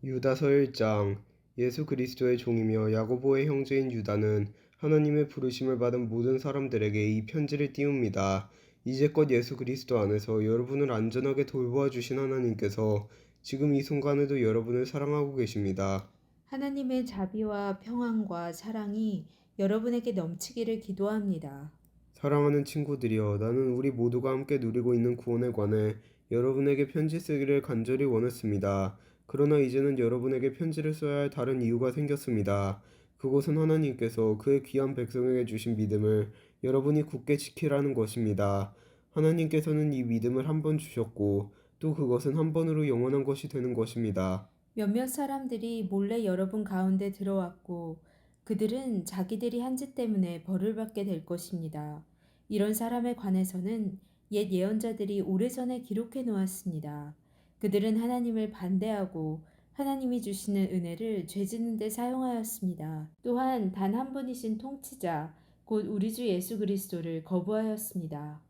유다서 1장. 예수 그리스도의 종이며 야고보의 형제인 유다는 하나님의 부르심을 받은 모든 사람들에게 이 편지를 띄웁니다. 이제껏 예수 그리스도 안에서 여러분을 안전하게 돌보아 주신 하나님께서 지금 이 순간에도 여러분을 사랑하고 계십니다. 하나님의 자비와 평안과 사랑이 여러분에게 넘치기를 기도합니다. 사랑하는 친구들이여, 나는 우리 모두가 함께 누리고 있는 구원에 관해 여러분에게 편지 쓰기를 간절히 원했습니다. 그러나 이제는 여러분에게 편지를 써야 할 다른 이유가 생겼습니다. 그것은 하나님께서 그의 귀한 백성에게 주신 믿음을 여러분이 굳게 지키라는 것입니다. 하나님께서는 이 믿음을 한 번 주셨고, 또 그것은 한 번으로 영원한 것이 되는 것입니다. 몇몇 사람들이 몰래 여러분 가운데 들어왔고 그들은 자기들이 한 짓 때문에 벌을 받게 될 것입니다. 이런 사람에 관해서는 옛 예언자들이 오래전에 기록해 놓았습니다. 그들은 하나님을 반대하고 하나님이 주시는 은혜를 죄짓는 데 사용하였습니다. 또한 단 한 분이신 통치자, 곧 우리 주 예수 그리스도를 거부하였습니다.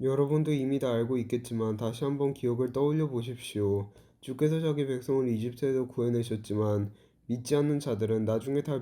여러분도 이미 다 알고 있겠지만 다시 한번 기억을 떠올려 보십시오. 주께서 자기 백성을 이집트에서 구해내셨지만 믿지 않는 자들은 나중에 다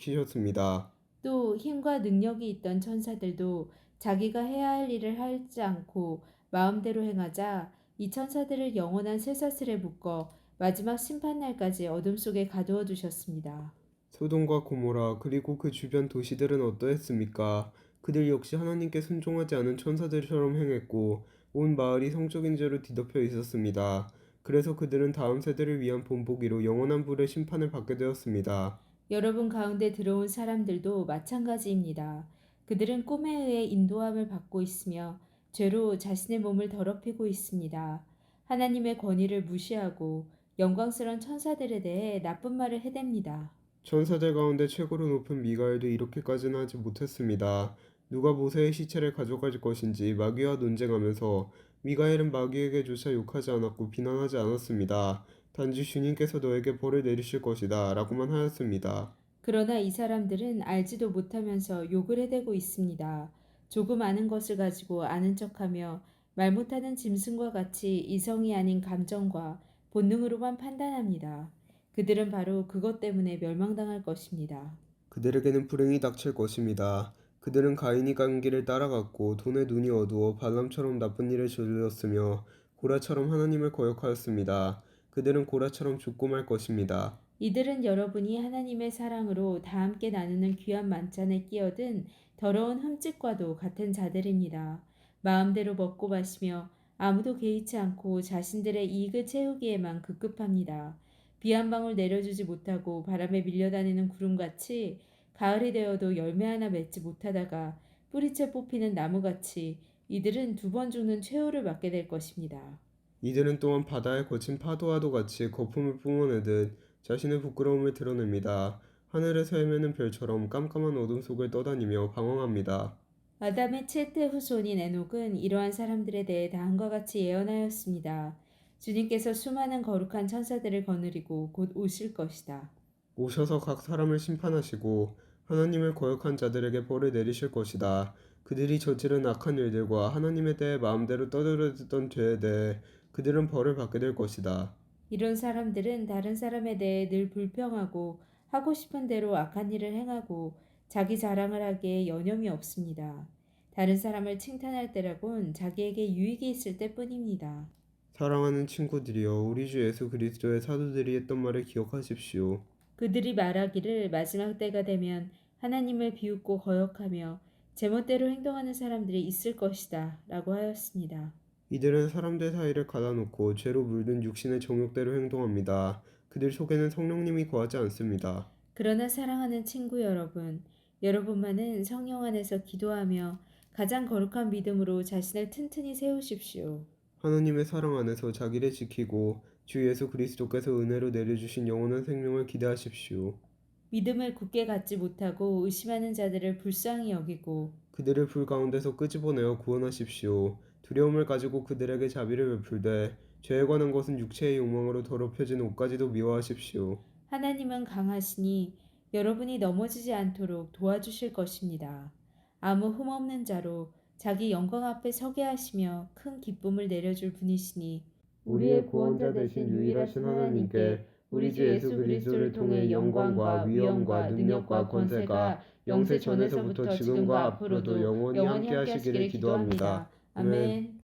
멸망시키셨습니다. 또 힘과 능력이 있던 천사들도 자기가 해야 할 일을 하지 않고 마음대로 행하자 이 천사들을 영원한 쇠사슬에 묶어 마지막 심판날까지 어둠 속에 가두어 두셨습니다. 소돔과 고모라 그리고 그 주변 도시들은 어떠했습니까? 그들 역시 하나님께 순종하지 않은 천사들처럼 행했고 온 마을이 성적인 죄로 뒤덮여 있었습니다. 그래서 그들은 다음 세대를 위한 본보기로 영원한 불의 심판을 받게 되었습니다. 여러분 가운데 들어온 사람들도 마찬가지입니다. 그들은 꿈에 의해 인도함을 받고 있으며 죄로 자신의 몸을 더럽히고 있습니다. 하나님의 권위를 무시하고 영광스러운 천사들에 대해 나쁜 말을 해댑니다. 천사들 가운데 최고로 높은 미가엘도 이렇게까지는 하지 못했습니다. 누가 모세의 시체를 가져갈 것인지 마귀와 논쟁하면서 미가엘은 마귀에게조차 욕하지 않았고 비난하지 않았습니다. 단지 주님께서 너에게 벌을 내리실 것이다 라고만 하였습니다. 그러나 이 사람들은 알지도 못하면서 욕을 해대고 있습니다. 조금 아는 것을 가지고 아는 척하며 말 못하는 짐승과 같이 이성이 아닌 감정과 본능으로만 판단합니다. 그들은 바로 그것 때문에 멸망당할 것입니다. 그들에게는 불행이 닥칠 것입니다. 그들은 가인이 간 길을 따라갔고 돈에 눈이 어두워 발람처럼 나쁜 일을 저질렀으며 고라처럼 하나님을 거역하였습니다. 그들은 고라처럼 죽고 말 것입니다. 이들은 여러분이 하나님의 사랑으로 다 함께 나누는 귀한 만찬에 끼어든 더러운 흠집과도 같은 자들입니다. 마음대로 먹고 마시며 아무도 개의치 않고 자신들의 이익을 채우기에만 급급합니다. 비 한 방울 내려주지 못하고 바람에 밀려다니는 구름같이 가을이 되어도 열매 하나 맺지 못하다가 뿌리채 뽑히는 나무같이 이들은 두 번 죽는 최후를 맞게 될 것입니다. 이들은 또한 바다의 거친 파도와도 같이 거품을 뿜어내듯 자신의 부끄러움을 드러냅니다. 하늘에서 헤매는 별처럼 깜깜한 어둠 속을 떠다니며 방황합니다. 아담의 칠대 후손인 에녹은 이러한 사람들에 대해 다음과 같이 예언하였습니다. 주님께서 수많은 거룩한 천사들을 거느리고 곧 오실 것이다. 오셔서 각 사람을 심판하시고 하나님을 거역한 자들에게 벌을 내리실 것이다. 그들이 저지른 악한 일들과 하나님에 대해 마음대로 떠들어댔던 죄에 대해 그들은 벌을 받게 될 것이다. 이런 사람들은 다른 사람에 대해 늘 불평하고 하고 싶은 대로 악한 일을 행하고 자기 자랑을 하기에 여념이 없습니다. 다른 사람을 칭찬할 때라곤 자기에게 유익이 있을 때뿐입니다. 사랑하는 친구들이여, 우리 주 예수 그리스도의 사도들이 했던 말을 기억하십시오. 그들이 말하기를 마지막 때가 되면 하나님을 비웃고 거역하며 제멋대로 행동하는 사람들이 있을 것이다 라고 하였습니다. 이들은 사람들 사이를 가다놓고 죄로 물든 육신의 정욕대로 행동합니다. 그들 속에는 성령님이 거하지 않습니다. 그러나 사랑하는 친구 여러분, 여러분만은 성령 안에서 기도하며 가장 거룩한 믿음으로 자신을 튼튼히 세우십시오. 하나님의 사랑 안에서 자기를 지키고 주 예수 그리스도께서 은혜로 내려주신 영원한 생명을 기대하십시오. 믿음을 굳게 갖지 못하고 의심하는 자들을 불쌍히 여기고 그들을 불 가운데서 끄집어내어 구원하십시오. 두려움을 가지고 그들에게 자비를 베풀되 죄에 관한 것은 육체의 욕망으로 더럽혀진 옷까지도 미워하십시오. 하나님은 강하시니 여러분이 넘어지지 않도록 도와주실 것입니다. 아무 흠없는 자로 자기 영광 앞에 서게 하시며 큰 기쁨을 내려줄 분이시니 우리의 구원자 되신 유일하신 하나님께 우리 주 예수 그리스도를 통해 영광과 위엄과 능력과 권세가 영세 전에서부터 지금과 앞으로도 영원히 함께 하시기를 기도합니다. 아멘.